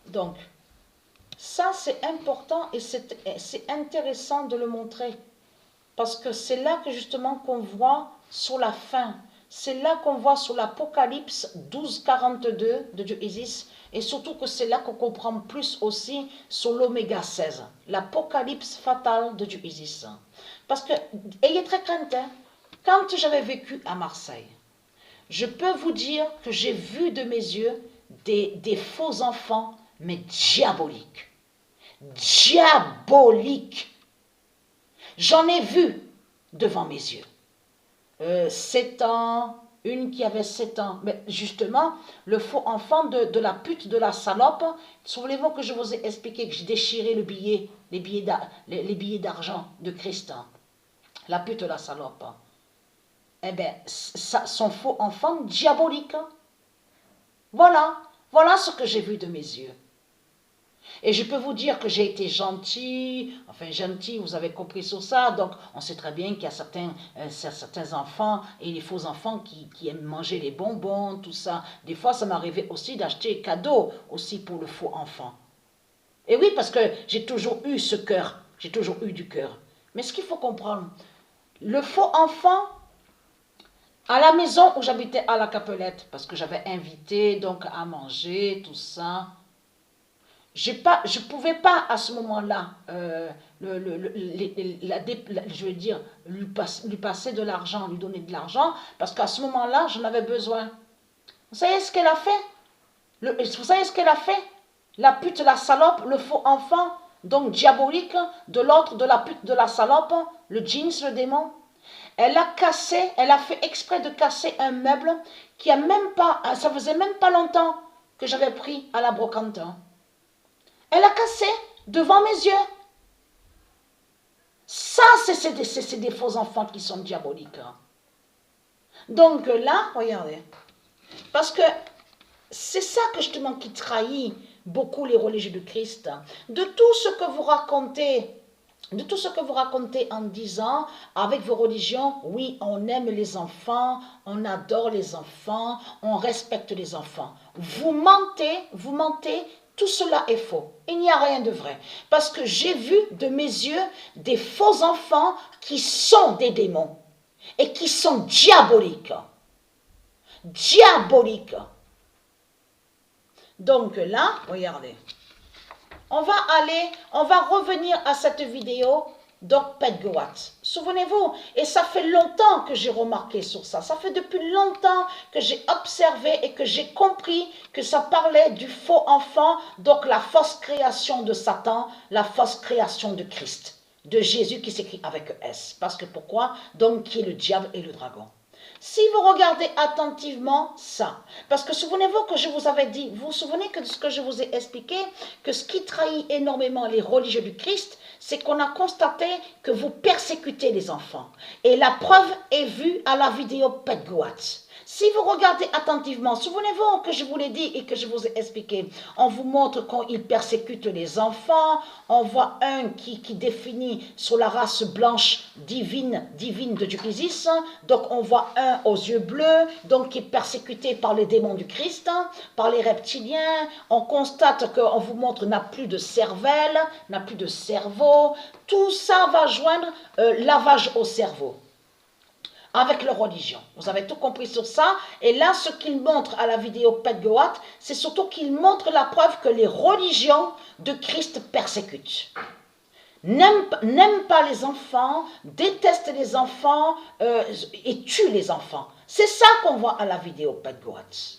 Donc, ça c'est important et c'est intéressant de le montrer. Parce que c'est là que justement qu'on voit sur la fin. C'est là qu'on voit sur l'Apocalypse 12:42 de Dieu Isis. Et surtout que c'est là qu'on comprend plus aussi sur l'Oméga 16. L'Apocalypse fatale de Dieu Isis. Parce que, ayez très crainte, hein, quand j'avais vécu à Marseille, je peux vous dire que j'ai vu de mes yeux des faux enfants, mais diaboliques. Diaboliques. J'en ai vu devant mes yeux. 7 ans, une qui avait 7 ans. Mais justement, le faux enfant de la pute, de la salope, souvenez-vous que je vous ai expliqué que j'ai déchiré les billets d'argent de Christ. La pute, la salope. Eh bien, son faux enfant diabolique. Voilà ce que j'ai vu de mes yeux. Et je peux vous dire que j'ai été gentil, enfin gentil, vous avez compris sur ça, donc on sait très bien qu'il y a certains enfants et les faux enfants qui aiment manger les bonbons, tout ça. Des fois, ça m'arrivait aussi d'acheter des cadeaux aussi pour le faux enfant. Et oui, parce que j'ai toujours eu ce cœur, j'ai toujours eu du cœur. Mais ce qu'il faut comprendre, le faux enfant, à la maison où j'habitais à la Capelette, parce que j'avais invité donc à manger, tout ça, je ne pouvais pas à ce moment-là, je veux dire, lui passer de l'argent, lui donner de l'argent, parce qu'à ce moment-là, j'en avais besoin. Vous savez ce qu'elle a fait? Vous savez ce qu'elle a fait? La pute, la salope, le faux enfant, donc diabolique, de l'autre, de la pute, de la salope, le jeans, le démon. Elle a fait exprès de casser un meuble qui a même pas, ça faisait même pas longtemps que j'avais pris à la brocante. Elle a cassé devant mes yeux. Ça, c'est des faux enfants qui sont diaboliques. Donc là, regardez. Parce que c'est ça que justement qui trahit beaucoup les religieux de Christ. De tout ce que vous racontez, en disant avec vos religions, oui, on aime les enfants, on adore les enfants, on respecte les enfants. Vous mentez, tout cela est faux. Il n'y a rien de vrai. Parce que j'ai vu de mes yeux des faux enfants qui sont des démons et qui sont diaboliques. Diaboliques. Donc là, regardez. On va revenir à cette vidéo d'Orped Goat. Souvenez-vous, et ça fait longtemps que j'ai remarqué sur ça. Ça fait depuis longtemps que j'ai observé et que j'ai compris que ça parlait du faux enfant, donc la fausse création de Satan, la fausse création de Christ, de Jésus qui s'écrit avec S. Parce que pourquoi? Donc qui est le diable et le dragon. Si vous regardez attentivement ça, parce que souvenez-vous que je vous avais dit, vous vous souvenez que de ce que je vous ai expliqué, que ce qui trahit énormément les religieux du Christ, c'est qu'on a constaté que vous persécutez les enfants. Et la preuve est vue à la vidéo Pet Goat. Si vous regardez attentivement, souvenez-vous que je vous l'ai dit et que je vous ai expliqué, on vous montre quand il persécute les enfants, on voit un qui définit sur la race blanche divine de Dieu Isis, donc on voit un aux yeux bleus, donc qui est persécuté par les démons du Christ, par les reptiliens, on constate qu'on vous montre n'a plus de cervelle, n'a plus de cerveau, tout ça va joindre lavage au cerveau avec leur religion. Vous avez tout compris sur ça. Et là, ce qu'il montre à la vidéo Pet Goat, c'est surtout qu'il montre la preuve que les religions de Christ persécutent. N'aiment pas les enfants, détestent les enfants et tuent les enfants. C'est ça qu'on voit à la vidéo Pet Goat.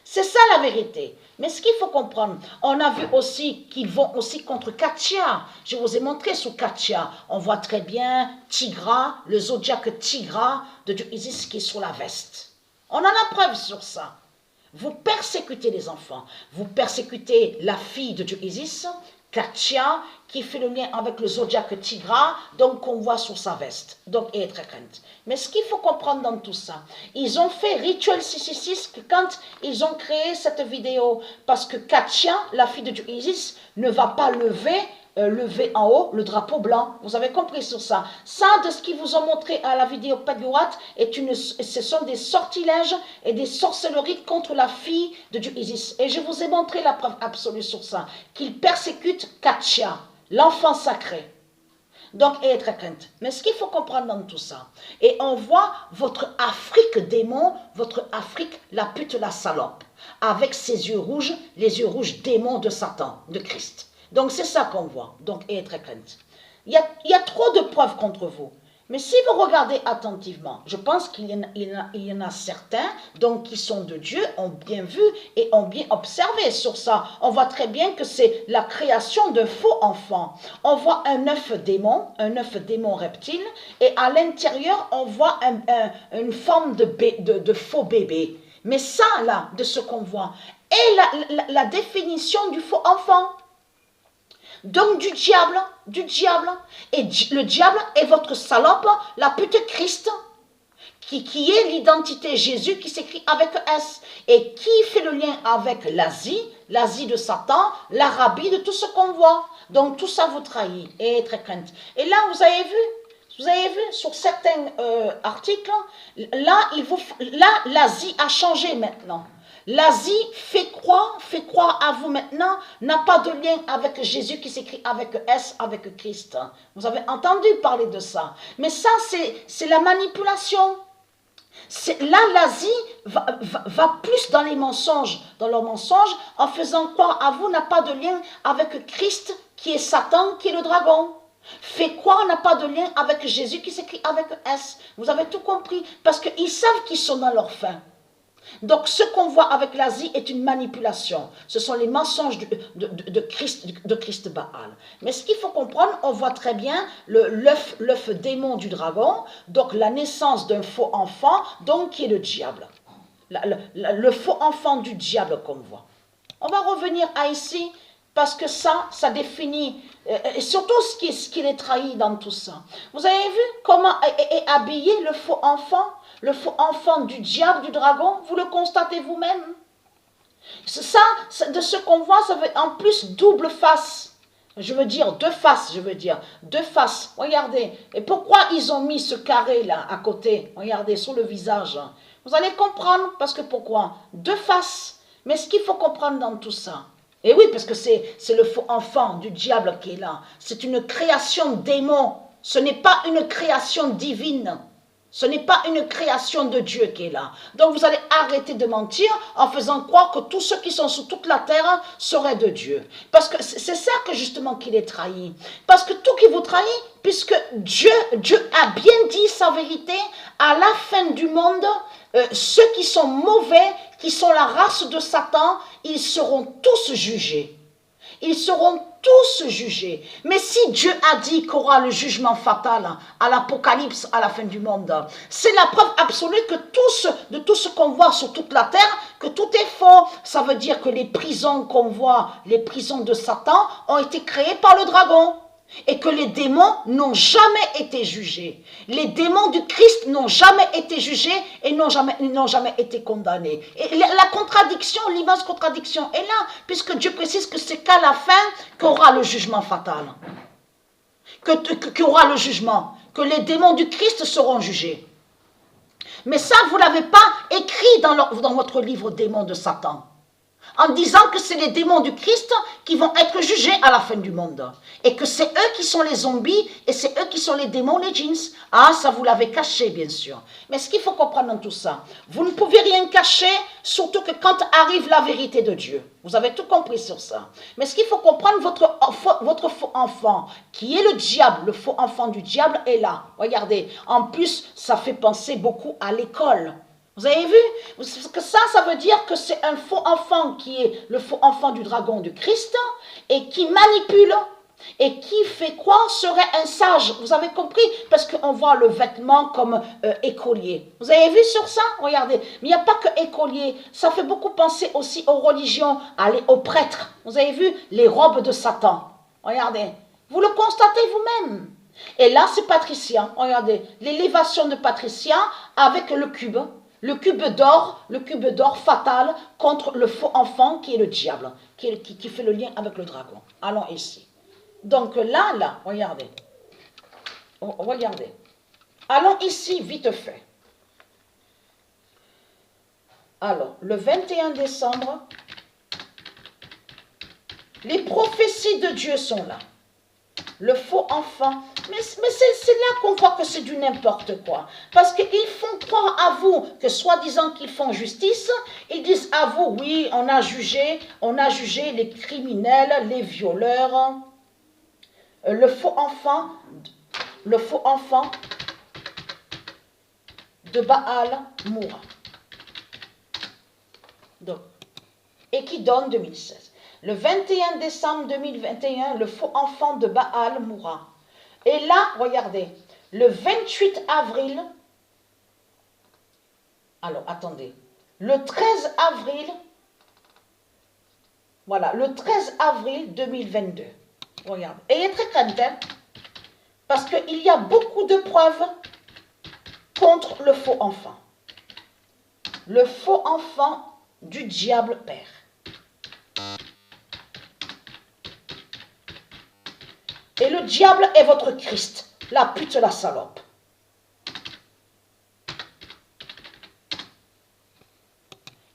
C'est ça la vérité. Mais ce qu'il faut comprendre, on a vu aussi qu'ils vont aussi contre Katia. Je vous ai montré sur Katia. On voit très bien Tigra, le zodiaque Tigra de Dieu Isis qui est sur la veste. On a la preuve sur ça. Vous persécutez les enfants. Vous persécutez la fille de Dieu Isis, Katia, qui fait le lien avec le zodiaque Tigra, donc qu'on voit sur sa veste. Donc, elle est très crainte. Mais ce qu'il faut comprendre dans tout ça, ils ont fait Rituel 666 quand ils ont créé cette vidéo, parce que Katia, la fille de Dieu Isis, ne va pas lever levé en haut, le drapeau blanc. Vous avez compris sur ça. Ça, de ce qu'ils vous ont montré à la vidéo Pedguat, ce sont des sortilèges et des sorcelleries contre la fille de Dieu Isis. Et je vous ai montré la preuve absolue sur ça. Qu'ils persécutent Katcha, l'enfant sacré. Donc, et être crainte. Mais ce qu'il faut comprendre dans tout ça, et on voit votre Afrique démon, votre Afrique la pute, la salope, avec ses yeux rouges, les yeux rouges démons de Satan, de Christ. Donc, c'est ça qu'on voit. Donc, et être crainte. Il y a trop de preuves contre vous. Mais si vous regardez attentivement, je pense qu'il y en a certains donc, qui sont de Dieu, ont bien vu et ont bien observé sur ça. On voit très bien que c'est la création d'un faux enfant. On voit un œuf démon reptile, et à l'intérieur, on voit une forme de faux bébé. Mais ça, là, de ce qu'on voit, est la définition du faux enfant. Donc du diable, et le diable est votre salope, la pute Christ, qui est l'identité Jésus, qui s'écrit avec S, et qui fait le lien avec l'Asie de Satan, l'Arabie, de tout ce qu'on voit. Donc tout ça vous trahit, et est très crainte. Et là, vous avez vu sur certains articles, là, l'Asie a changé maintenant. L'Asie fait croire à vous maintenant, n'a pas de lien avec Jésus qui s'écrit avec S, avec Christ. Vous avez entendu parler de ça. Mais ça, c'est la manipulation. Là, l'Asie va plus dans les mensonges, dans leurs mensonges, en faisant croire à vous n'a pas de lien avec Christ, qui est Satan, qui est le dragon. Fait croire n'a pas de lien avec Jésus qui s'écrit avec S. Vous avez tout compris, parce qu'ils savent qu'ils sont dans leur fin. Donc, ce qu'on voit avec l'Asie est une manipulation. Ce sont les mensonges de Christ Baal. Mais ce qu'il faut comprendre, on voit très bien l'œuf démon du dragon, donc la naissance d'un faux enfant, donc qui est le diable. Le faux enfant du diable qu'on voit. On va revenir à ici, parce que ça définit, et surtout ce qu'il est trahi dans tout ça. Vous avez vu comment est habillé le faux enfant du diable, du dragon? Vous le constatez vous-même. Ça, de ce qu'on voit, ça veut en plus double face. Je veux dire deux faces, deux faces. Regardez. Et pourquoi ils ont mis ce carré-là à côté? Regardez, sur le visage. Vous allez comprendre, parce que pourquoi? Deux faces. Mais ce qu'il faut comprendre dans tout ça, et oui, parce que c'est le faux enfant du diable qui est là. C'est une création démon. Ce n'est pas une création divine. Ce n'est pas une création de Dieu qui est là. Donc vous allez arrêter de mentir en faisant croire que tous ceux qui sont sur toute la terre seraient de Dieu. Parce que c'est ça que justement qu'il est trahi. Parce que tout qui vous trahit, puisque Dieu a bien dit sa vérité, à la fin du monde, ceux qui sont mauvais, qui sont la race de Satan, ils seront tous jugés. Ils seront tous jugés. Mais si Dieu a dit qu'il y aura le jugement fatal à l'Apocalypse, à la fin du monde, c'est la preuve absolue que de tout ce qu'on voit sur toute la terre, que tout est faux. Ça veut dire que les prisons qu'on voit, les prisons de Satan, ont été créées par le dragon. Et que les démons n'ont jamais été jugés. Les démons du Christ n'ont jamais été jugés et n'ont jamais été condamnés. Et la contradiction, l'immense contradiction est là, puisque Dieu précise que c'est qu'à la fin qu'aura le jugement fatal. Qu'aura le jugement, que les démons du Christ seront jugés. Mais ça, vous ne l'avez pas écrit dans votre livre Démons de Satan. En disant que c'est les démons du Christ qui vont être jugés à la fin du monde. Et que c'est eux qui sont les zombies et c'est eux qui sont les démons, les djinns. Ah, ça vous l'avez caché, bien sûr. Mais ce qu'il faut comprendre dans tout ça, vous ne pouvez rien cacher, surtout que quand arrive la vérité de Dieu. Vous avez tout compris sur ça. Mais ce qu'il faut comprendre, votre faux enfant, qui est le diable, le faux enfant du diable, est là. Regardez, en plus, ça fait penser beaucoup à l'école. Vous avez vu? Parce que ça veut dire que c'est un faux enfant qui est le faux enfant du dragon du Christ et qui manipule et qui fait croire serait un sage. Vous avez compris? Parce qu'on voit le vêtement comme écolier. Vous avez vu sur ça? Regardez. Mais il n'y a pas que écolier. Ça fait beaucoup penser aussi aux religions, aux prêtres. Vous avez vu? Les robes de Satan. Regardez. Vous le constatez vous-même. Et là, c'est Patricia. Regardez. L'élévation de Patricia avec le cube. Le cube d'or fatal contre le faux enfant qui est le diable, qui fait le lien avec le dragon. Allons ici. Donc là, regardez. Regardez. Allons ici, vite fait. Alors, le 21 décembre, les prophéties de Dieu sont là. Le faux enfant. Mais c'est là qu'on voit que c'est du n'importe quoi. Parce qu'ils font croire à vous que soi-disant qu'ils font justice, ils disent à vous, oui, on a jugé les criminels, les violeurs. Le faux enfant de Baal mourra. Donc, et qui donne 2016. Le 21 décembre 2021, le faux enfant de Baal mourra. Et là, regardez, le 28 avril, alors attendez, le 13 avril, voilà, le 13 avril 2022, regardez, et très craintif, parce qu'il y a beaucoup de preuves contre le faux enfant. Le faux enfant du diable père. Et le diable est votre Christ, la pute, la salope.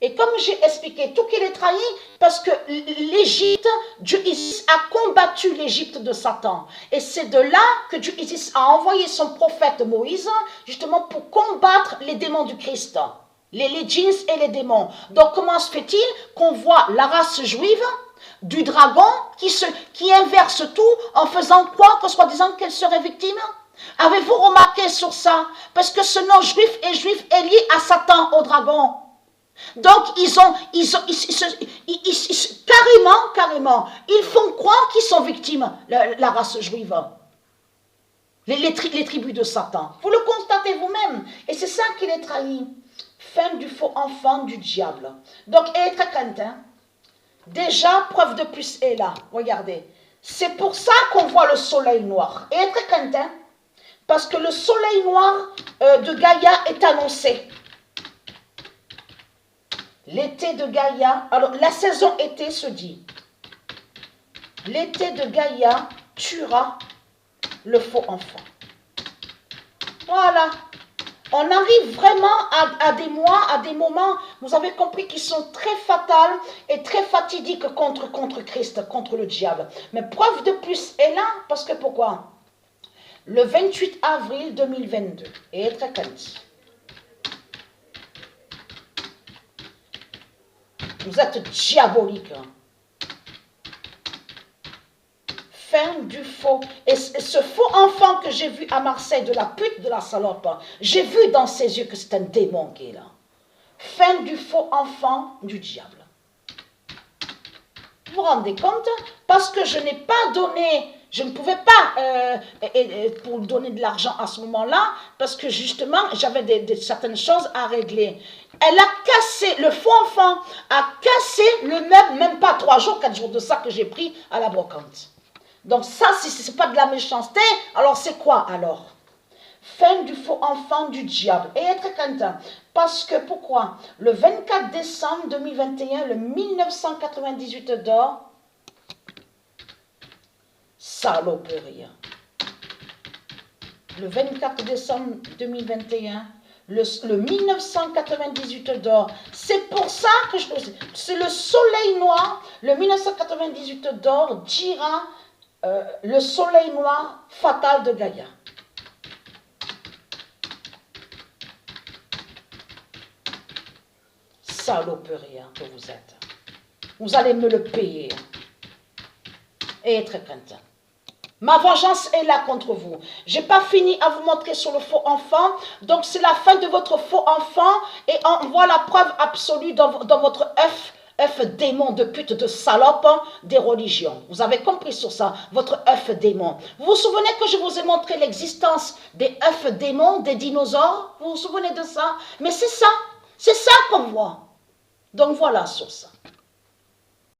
Et comme j'ai expliqué, tout qu'il est trahi, parce que l'Égypte, Dieu Isis a combattu l'Égypte de Satan. Et c'est de là que Dieu Isis a envoyé son prophète Moïse, justement pour combattre les démons du Christ. Les djinns et les démons. Donc comment se fait-il qu'on voit la race juive du dragon qui inverse tout en faisant croire que soi-disant qu'elle serait victime? Avez-vous remarqué sur ça? Parce que ce nom juif est lié à Satan, au dragon. Donc carrément, ils font croire qu'ils sont victimes, la race juive. Les tribus de Satan. Vous le constatez vous-même. Et c'est ça qu'il est trahi. Fin du faux enfant du diable. Donc, et très craintin. Déjà, preuve de plus est là. Regardez. C'est pour ça qu'on voit le soleil noir. Et très craintin. Parce que le soleil noir de Gaïa est annoncé. L'été de Gaïa. Alors, la saison été se dit. L'été de Gaïa tuera le faux enfant. Voilà. On arrive vraiment à des mois, à des moments, vous avez compris, qui sont très fatals et très fatidiques contre Christ, contre le diable. Mais preuve de plus est là, parce que pourquoi? Le 28 avril 2022, et très quali. Vous êtes diabolique. Fin du faux. Et ce faux enfant que j'ai vu à Marseille, de la pute, de la salope, j'ai vu dans ses yeux que c'est un démon qui est là. Fin du faux enfant du diable. Vous vous rendez compte? Parce que je n'ai pas donné, je ne pouvais pas pour donner de l'argent à ce moment-là, parce que justement, j'avais certaines choses à régler. Elle a cassé, le faux enfant a cassé le meuble, même pas 3 jours, 4 jours de ça que j'ai pris à la brocante. Donc ça, si ce n'est pas de la méchanceté, alors c'est quoi alors? Fin du faux enfant du diable. Et être content. Parce que pourquoi? Le 24 décembre 2021, le 1998 d'or, saloperie. Le 24 décembre 2021, le 1998 d'or. C'est pour ça que c'est le soleil noir, le 1998 d'or dira le soleil noir fatal de Gaïa. Saloperie que vous êtes. Vous allez me le payer. Et être content. Ma vengeance est là contre vous. Je n'ai pas fini à vous montrer sur le faux enfant. Donc c'est la fin de votre faux enfant. Et on voit la preuve absolue dans votre œuf démon de pute, de salope des religions. Vous avez compris sur ça, votre œuf démon. Vous vous souvenez que je vous ai montré l'existence des œufs démons, des dinosaures? Vous vous souvenez de ça? Mais c'est ça qu'on voit. Donc voilà sur ça.